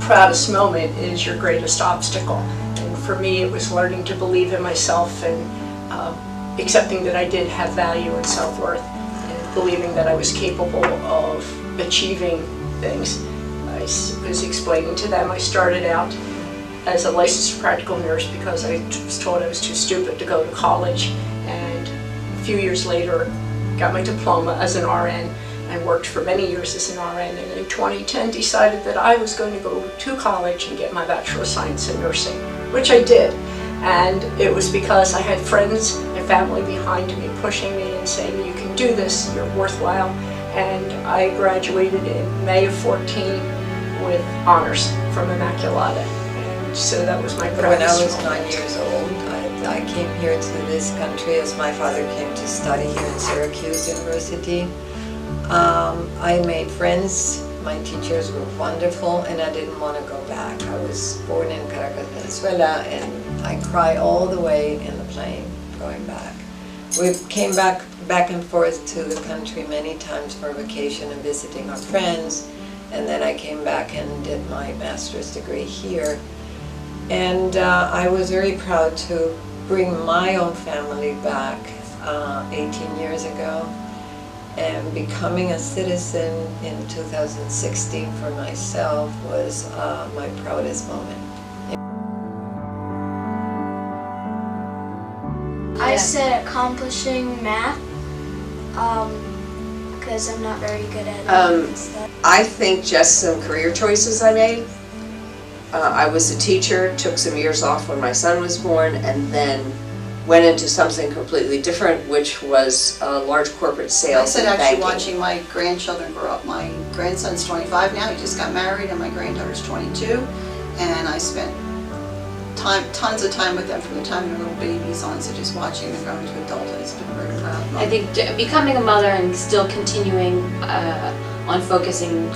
proudest moment is your greatest obstacle. And for me, it was learning to believe in myself and accepting that I did have value and self-worth, and believing that I was capable of achieving things. I was explaining to them I started out as a licensed practical nurse because I was told I was too stupid to go to college, and a few years later got my diploma as an RN and worked for many years as an RN, and in 2010 decided that I was going to go to college and get my Bachelor of Science in Nursing, which I did. And it was because I had friends and family behind me pushing me and saying, you can do this, you're worthwhile. And I graduated in May of 14 with honors from Immaculata. And so that was my proudest When I was moment. 9 years old, I came here to this country as my father came to study here at Syracuse University. I made friends, my teachers were wonderful, and I didn't want to go back. I was born in Caracas, Venezuela, and I cried all the way in the plane going back. We came back and forth to the country many times for vacation and visiting our friends, and then I came back and did my master's degree here. And I was very proud to bring my own family back 18 years ago. And becoming a citizen in 2016 for myself was my proudest moment. I said accomplishing math, because I'm not very good at it and stuff. I think just some career choices I made. I was a teacher, took some years off when my son was born, and then went into something completely different, which was large corporate sales and I said actually banking. watching my grandchildren grow up. My grandson's 25 now, he just got married, and my granddaughter's 22, and I spent tons of time with them from the time they were little babies on, so just watching them grow into adulthood has been very proud. I think becoming a mother and still continuing on focusing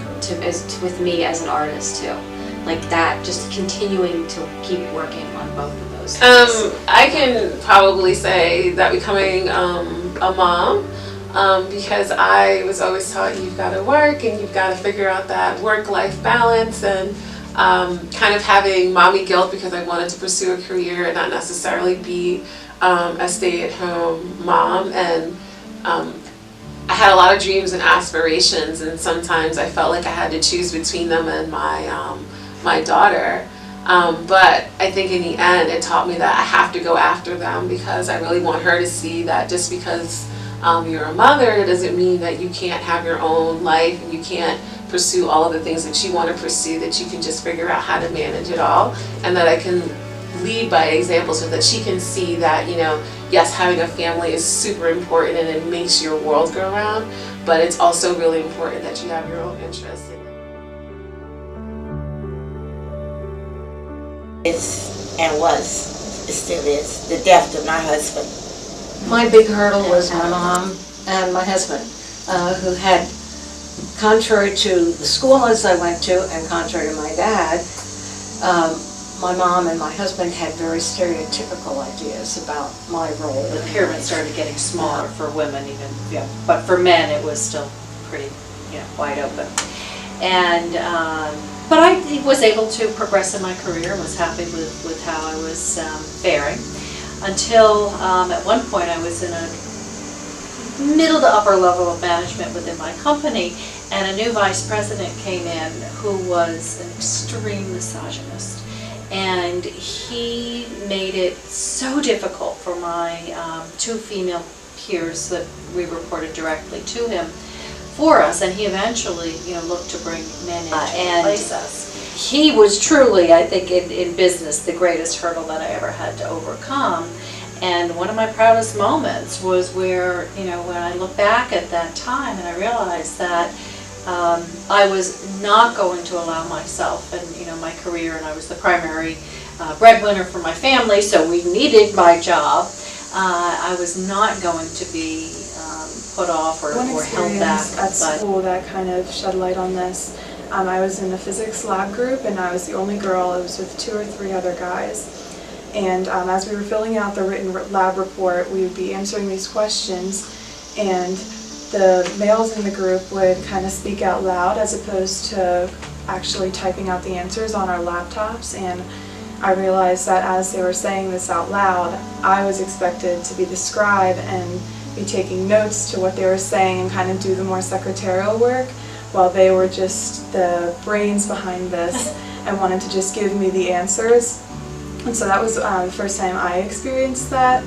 with me as an artist too. Like that, just continuing to keep working on both of those things. I can probably say that becoming a mom, because I was always taught you've got to work and you've got to figure out that work-life balance, and kind of having mommy guilt because I wanted to pursue a career and not necessarily be a stay-at-home mom. And I had a lot of dreams and aspirations, and sometimes I felt like I had to choose between them and my daughter. But I think in the end it taught me that I have to go after them, because I really want her to see that just because you're a mother doesn't mean that you can't have your own life and you can't pursue all of the things that you want to pursue, that you can just figure out how to manage it all, and that I can lead by example so that she can see that, you know, yes, having a family is super important and it makes your world go round, but it's also really important that you have your own interests. And was, still is, the death of my husband. My big hurdle was my mom and my husband, who had, contrary to the schools I went to and contrary to my dad, my mom and my husband had very stereotypical ideas about my role. The pyramid started getting smaller for women even, yeah, but for men it was still pretty, you know, wide open. And but I was able to progress in my career, was happy with how I was faring, until at one point I was in a middle to upper level of management within my company, and a new vice president came in who was an extreme misogynist. And he made it so difficult for my two female peers that we reported directly to him for us, and he eventually, you know, looked to bring men in to replace us. He was truly, I think, in business, the greatest hurdle that I ever had to overcome. And one of my proudest moments was where, you know, when I look back at that time and I realized that I was not going to allow myself and, you know, my career, and I was the primary breadwinner for my family, so we needed my job. I was not going to be put off or held back. At school that kind of shed light on this. I was in a physics lab group, and I was the only girl. I was with 2 or 3 other guys. And as we were filling out the written lab report, we would be answering these questions, and the males in the group would kind of speak out loud as opposed to actually typing out the answers on our laptops, and I realized that as they were saying this out loud, I was expected to be the scribe and be taking notes to what they were saying and kind of do the more secretarial work, while they were just the brains behind this and wanted to just give me the answers. And so that was the first time I experienced that.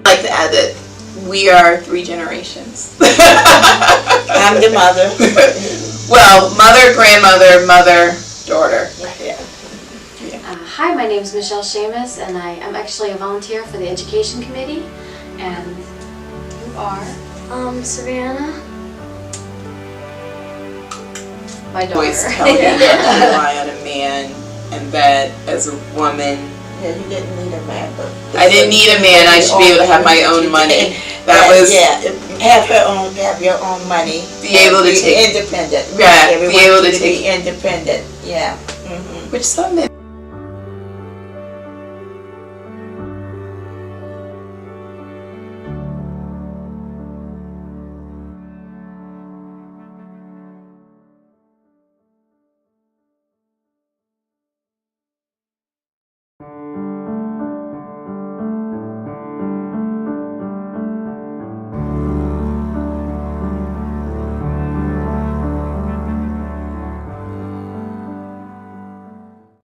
I'd like to add that we are 3 generations. I'm the mother. Well, mother, grandmother, mother, daughter. Yeah. Hi, my name is Michelle Seamus, and I am actually a volunteer for the Education Committee. And you are? Savannah. My daughter. Always telling you not to rely on a man, and that as a woman, Yeah, you didn't need a man, but I didn't need a man. I should be able to have my own money. That was have your own money. Be able to take independent. Yeah, Everyone be able to should take be independent. Yeah. which some men